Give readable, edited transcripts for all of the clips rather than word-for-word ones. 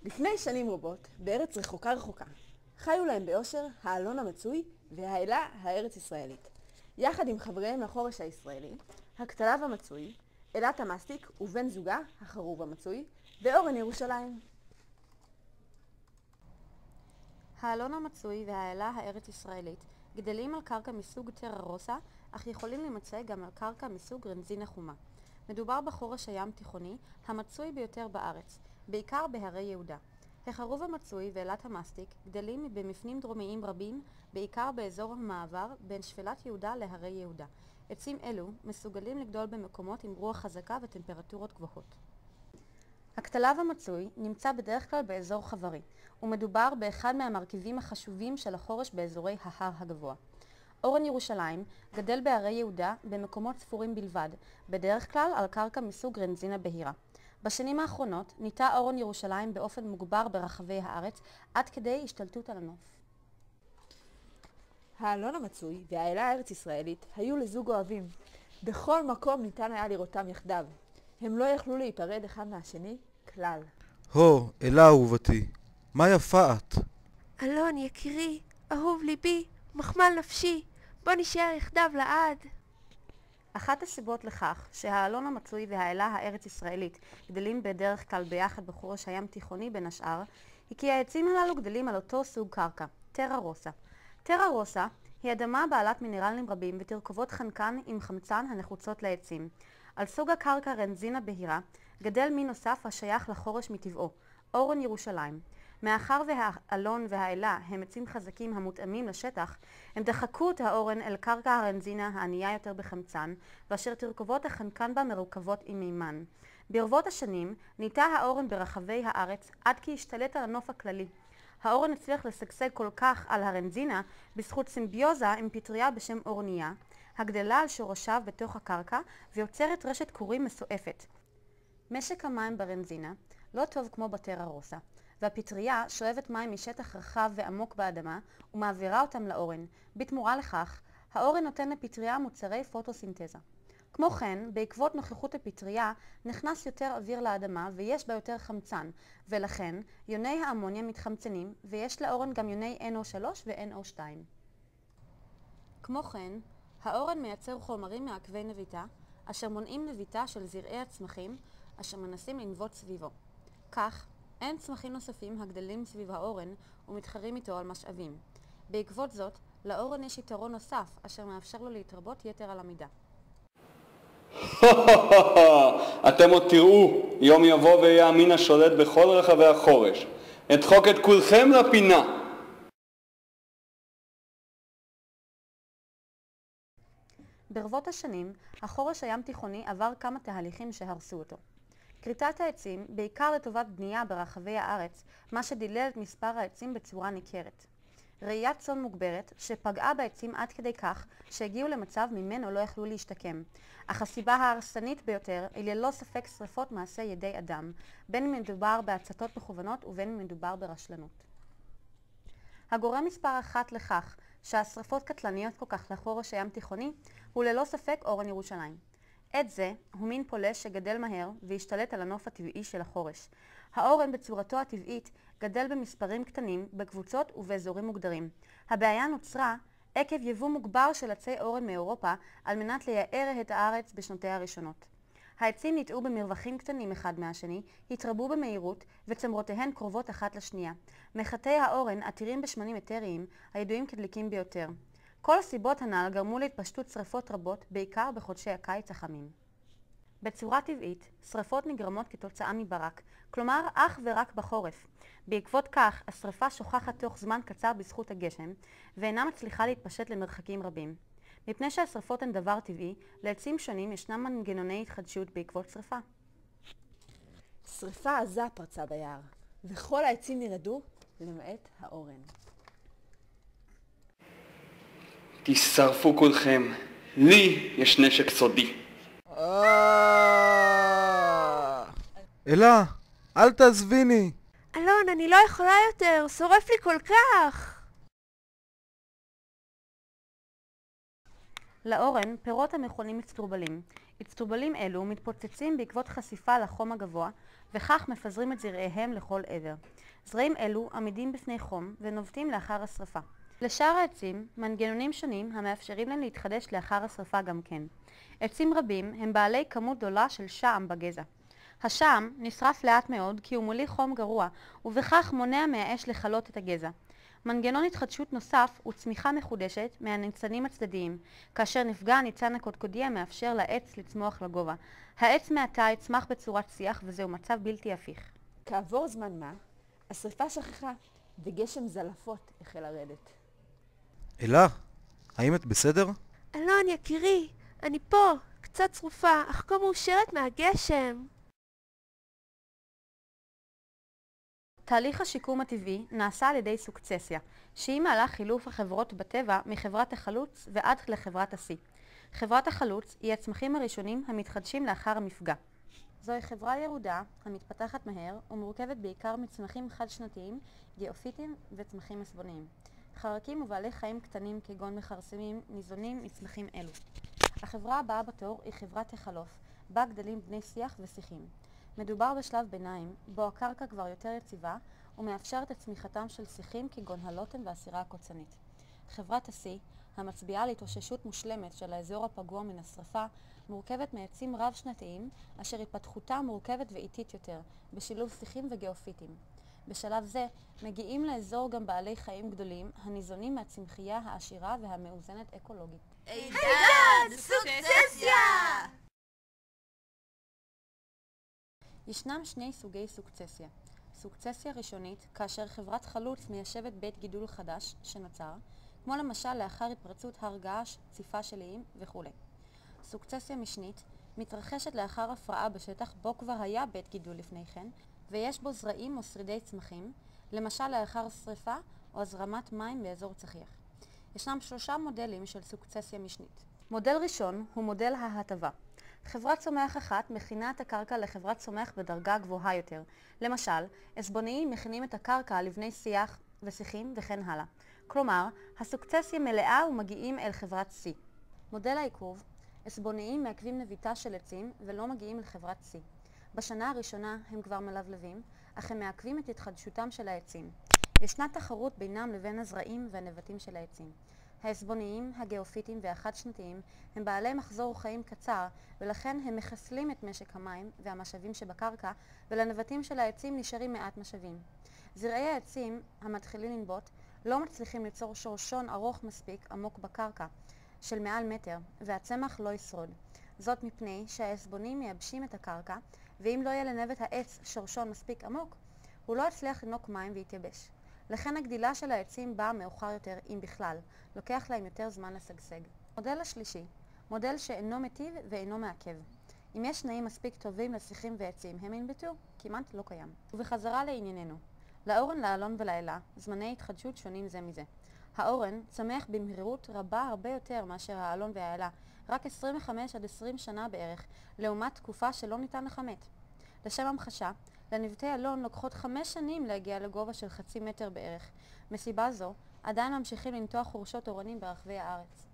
לפני שנים רבות, בארץ רחוקה רחוקה, חיו להם באושר האלון המצוי והאלה הארץ ישראלית, יחד עם חבריהם לחורש הישראלי, הכתלב המצוי, אלת המסטיק ובן זוגה, החרוב המצוי, ואורן ירושלים. האלון המצוי והאלה הארץ ישראלית גדלים על קרקע מסוג טרה רוסה, אך יכולים להימצא גם על קרקע מסוג רנזינה חומה. מדובר בחורש הים תיכוני המצוי ביותר בארץ, בעיקר בהרי יהודה. החרוב המצוי ואלת המסטיק גדלים במפנים דרומיים רבים, בעיקר באזור המעבר בין שפלת יהודה להרי יהודה. עצים אלו מסוגלים לגדול במקומות עם רוח חזקה וטמפרטורות גבוהות. הכתלב המצוי נמצא בדרך כלל באזור חברי, ומדובר באחד מהמרכיבים החשובים של החורש באזורי ההר הגבוה. אורן ירושלים גדל בהרי יהודה במקומות ספורים בלבד, בדרך כלל על קרקע מסוג רנזינה בהירה. בשנים האחרונות ניטע אורן ירושלים באופן מוגבר ברחבי הארץ, עד כדי השתלטות על הנוף. האלון המצוי והאלה הארץ ישראלית היו לזוג אוהבים. בכל מקום ניתן היה לראותם יחדיו. הם לא יכלו להיפרד אחד מהשני כלל. הו, אלה אהובתי, מה יפה את? אלון, יקירי, אהוב ליבי, מחמל נפשי, בוא נשאר יחדיו לעד. אחת הסיבות לכך שהאלון המצוי והאלה הארץ ישראלית גדלים בדרך כלל ביחד בחורש הים תיכוני בין השאר, היא כי העצים הללו גדלים על אותו סוג קרקע, טרה רוסה. טרה רוסה היא אדמה בעלת מינרלים רבים ותרכובות חנקן עם חמצן הנחוצות לעצים. על סוג הקרקע רנזינה בהירה גדל מין נוסף השייך לחורש מטבעו, אורן ירושלים. מאחר והאלון והאלה הם עצים חזקים המותאמים לשטח, הם דחקו את האורן אל קרקע הרנזינה הענייה יותר בחמצן, ואשר תרכובות החנקן בה מרוכבות עם מימן. ברבות השנים ניטע האורן ברחבי הארץ עד כי השתלט על הנוף הכללי. האורן הצליח לשגשג כל כך על הרנזינה בזכות סימביוזה עם פטריה בשם אורניה, הגדלה על שורשיו בתוך הקרקע ויוצרת רשת קורים מסועפת. משק המים ברנזינה לא טוב כמו בטרה רוסה, והפטריה שואבת מים משטח רחב ועמוק באדמה ומעבירה אותם לאורן. בתמורה לכך, האורן נותן לפטריה מוצרי פוטוסינתזה. כמו כן, בעקבות נוכחות הפטריה נכנס יותר אוויר לאדמה ויש בה יותר חמצן, ולכן יוני האמוניה מתחמצנים ויש לאורן גם יוני NO3 ו-NO2. כמו כן, האורן מייצר חומרים מעכבי נביטה, אשר מונעים נביטה של זרעי הצמחים אשר מנסים לנבוט סביבו. כך, אין צמחים נוספים הגדלים סביב האורן ומתחרים איתו על משאבים. בעקבות זאת, לאורן יש יתרון נוסף אשר מאפשר לו להתרבות יתר על המידה. אתם עוד תראו, יום יבוא ויהיה המין השולט בכל רחבי החורש. אדחוק את כולכם לפינה. ברבות השנים, החורש הים תיכוני עבר כמה תהליכים שהרסו אותו. כריתת העצים, בעיקר לטובת בנייה ברחבי הארץ, מה שדילל את מספר העצים בצורה ניכרת. ראיית צאן מוגברת, שפגעה בעצים עד כדי כך שהגיעו למצב ממנו לא יכלו להשתקם. אך הסיבה ההרסנית ביותר היא ללא ספק שריפות מעשה ידי אדם, בין אם מדובר בהצתות מכוונות ובין אם מדובר ברשלנות. הגורם מספר אחת לכך שהשריפות קטלניות כל כך לחורש הים תיכוני הוא ללא ספק אורן ירושלים. עץ זה הוא מין פולש שגדל מהר והשתלט על הנוף הטבעי של החורש. האורן בצורתו הטבעית גדל במספרים קטנים, בקבוצות ובאזורים מוגדרים. הבעיה נוצרה עקב יבוא מוגבר של עצי אורן מאירופה על מנת לייער את הארץ בשנותיה הראשונות. העצים ניטעו במרווחים קטנים אחד מהשני, התרבו במהירות וצמרותיהן קרובות אחת לשנייה. מחטי האורן עתירים בשמנים אתריים הידועים כדליקים ביותר. כל הסיבות הנ"ל גרמו להתפשטות שריפות רבות, בעיקר בחודשי הקיץ החמים. בצורה טבעית, שריפות נגרמות כתוצאה מברק, כלומר אך ורק בחורף. בעקבות כך, השריפה שוכחת תוך זמן קצר בזכות הגשם, ואינה מצליחה להתפשט למרחקים רבים. מפני שהשריפות הן דבר טבעי, לעצים שונים ישנם מנגנוני התחדשות בעקבות שריפה. שריפה עזה פרצה ביער, וכל העצים נרעדו למעט האורן. תשרפו כולכם, לי יש נשק סודי. אלה, אל תעזביני. אלון, אני לא יכולה יותר, שורף לי כל כך. לאורן פירות המכונים מצטרובלים. אצטרובלים אלו מתפוצצים בעקבות חשיפה לחום הגבוה, וכך מפזרים את זרעיהם לכל עבר. זרעים אלו עמידים בפני חום ונובטים לאחר השרפה. לשאר העצים מנגנונים שונים המאפשרים להם להתחדש לאחר השרפה גם כן. עצים רבים הם בעלי כמות גדולה של שעם בגזע. השעם נשרף לאט מאוד כי הוא מוליך חום גרוע, ובכך מונע מהאש לכלות את הגזע. מנגנון התחדשות נוסף הוא צמיחה מחודשת מהניצנים הצדדיים. כאשר נפגע הניצן הקודקודי המאפשר לעץ לצמוח לגובה. העץ מעתה יצמח בצורת שיח, וזהו מצב בלתי הפיך. כעבור זמן מה, השריפה שכחה וגשם זלעפות החל לרדת. אלה, האם את בסדר? אלון יקירי, אני פה, קצת שרופה, אך כה מאושרת מהגשם. תהליך השיקום הטבעי נעשה על ידי סוקצסיה, שהיא מהלך חילוף החברות בטבע מחברת החלוץ ועד לחברת השיא. חברת החלוץ היא הצמחים הראשונים המתחדשים לאחר המפגע. זוהי חברה ירודה המתפתחת מהר ומורכבת בעיקר מצמחים חד-שנתיים, גיאופיטים וצמחים עשבוניים. חרקים ובעלי חיים קטנים כגון מכרסמים ניזונים מצמחים אלו. החברה הבאה בתור היא חברת החלוף, בה גדלים בני שיח ושיחים. מדובר בשלב ביניים, בו הקרקע כבר יותר יציבה ומאפשרת את צמיחתם של שיחים כגון הלוטם והסירה הקוצנית. חברת השיא, המצביעה על התאוששות מושלמת של האזור הפגוע מן השרפה, מורכבת מעצים רב-שנתיים, אשר התפתחותם מורכבת ואיטית יותר, בשילוב שיחים וגיאופיטים. בשלב זה מגיעים לאזור גם בעלי חיים גדולים, הניזונים מהצמחייה העשירה והמאוזנת אקולוגית. עידן סוקצסיה! ישנם שני סוגי סוקצסיה. סוקצסיה ראשונית, כאשר חברת חלוץ מיישבת בית גידול חדש שנוצר, כמו למשל לאחר התפרצות הר געש, ציפה של איים וכו'. סוקצסיה משנית מתרחשת לאחר הפרעה בשטח בו כבר היה בית גידול לפני כן, ויש בו זרעים או שרידי צמחים, למשל לאחר שריפה או הזרמת מים באזור צחיח. ישנם 3 מודלים של סוקצסיה משנית. מודל ראשון הוא מודל ההטבה. חברת צומח אחת מכינה את הקרקע לחברת צומח בדרגה גבוהה יותר. למשל, עשבוניים מכינים את הקרקע על לבני שיח ושיחים וכן הלאה. כלומר, הסוקצסיה מלאה ומגיעים אל חברת C. מודל העיכוב, עשבוניים מעכבים נביטה של עצים ולא מגיעים לחברת C. בשנה הראשונה הם כבר מלבלבים, אך הם מעכבים את התחדשותם של העצים. ישנה תחרות בינם לבין הזרעים והנבטים של העצים. העשבוניים, הגיאופיטים והחד-שנתיים הם בעלי מחזור חיים קצר, ולכן הם מחסלים את משק המים והמשאבים שבקרקע, ולנבטים של העצים נשארים מעט משאבים. זרעי העצים המתחילים לנבוט לא מצליחים ליצור שורשון ארוך מספיק עמוק בקרקע של מעל מטר, והצמח לא ישרוד. זאת מפני שהעשבונים מייבשים את הקרקע, ואם לא יהיה לנבט העץ שורשון מספיק עמוק, הוא לא יצליח לנוק מים ויתייבש. לכן הגדילה של העצים באה מאוחר יותר, אם בכלל, לוקח להם יותר זמן לשגשג. מודל השלישי, מודל שאינו מטיב ואינו מעכב. אם יש תנאים מספיק טובים לשיחים ועצים, הם ינבטו, כמעט לא קיים. ובחזרה לענייננו, לאורן, לאלון ולאלה, זמני התחדשות שונים זה מזה. האורן צמח במהירות רבה הרבה יותר מאשר האלון והאלה, רק 25 עד 20 שנה בערך, לעומת תקופה שלא ניתן לכמת. לשם המחשה, לנבטי אלון לוקחות 5 שנים להגיע לגובה של חצי מטר בערך. מסיבה זו, עדיין ממשיכים לנטוע חורשות אורנים ברחבי הארץ.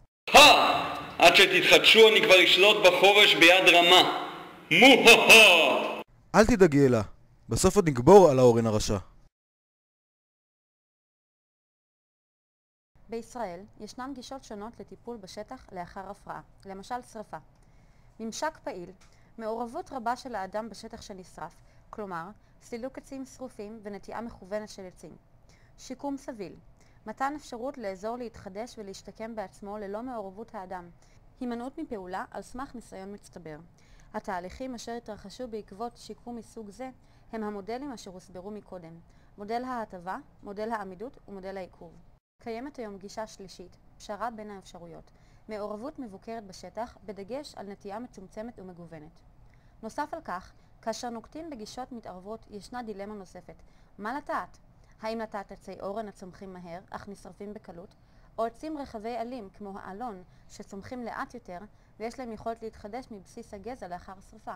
עד שתתחדשו אני כבר אשלוט בחורש ביד רמה. מו-הו-הו! אל תדאגי אלה, בסוף עוד נגבור על האורן הרשע. בישראל ישנן גישות שונות לטיפול בשטח לאחר הפרעה, למשל שרפה. ממשק פעיל, מעורבות רבה של האדם בשטח שנשרף, כלומר, סילוק עצים שרופים ונטיעה מכוונת של עצים. שיקום סביל, מתן אפשרות לאזור להתחדש ולהשתקם בעצמו ללא מעורבות האדם. הימנעות מפעולה על סמך ניסיון מצטבר. התהליכים אשר התרחשו בעקבות שיקום מסוג זה הם המודלים אשר הוסברו מקודם. מודל ההטבה, מודל העמידות ומודל העיכוב. קיימת היום גישה שלישית, פשרה בין האפשרויות. מעורבות מבוקרת בשטח בדגש על נטייה מצומצמת ומגוונת. נוסף על כך, כאשר נוקטים בגישות מתערבות ישנה דילמה נוספת. מה לטעת? האם לטעת עצי אורן הצומחים מהר אך נשרפים בקלות, או עצים רחבי עלים כמו האלון שצומחים לאט יותר ויש להם יכולת להתחדש מבסיס הגזע לאחר שרפה?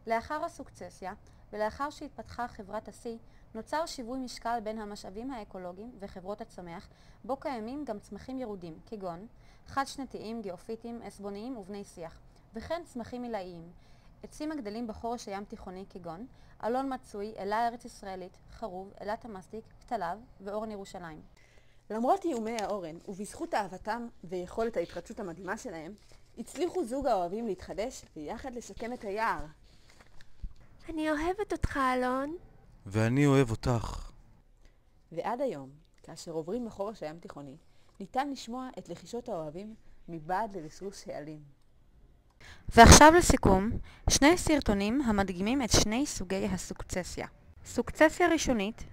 לאחר הסוקצסיה ולאחר שהתפתחה חברת השיא, נוצר שיווי משקל בין המשאבים האקולוגיים וחברות הצמח, בו קיימים גם צמחים ירודים, כגון חד-שנתיים, גיאופיטיים, עסבוניים ובני שיח, וכן צמחים עילאיים. עצים הגדלים בחורש הים תיכוני כגון אלון מצוי, אלה ארץ ישראלית, חרוב, אלת המסטיק, כתליו ואורן ירושלים. למרות איומי האורן, ובזכות אהבתם ויכולת ההתחדשות המדהימה שלהם, הצליחו זוג האוהבים להתחדש ויחד לשקם את היער. אני אוהבת אותך, אלון. ואני אוהב אותך. ועד היום, כאשר עוברים בחורש הים תיכוני, ניתן לשמוע את לחישות האוהבים מבעד לרשרוש העלים. ועכשיו לסיכום, שני סרטונים המדגימים את שני סוגי הסוקצסיה. סוקצסיה ראשונית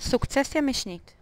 סוקצסיה משנית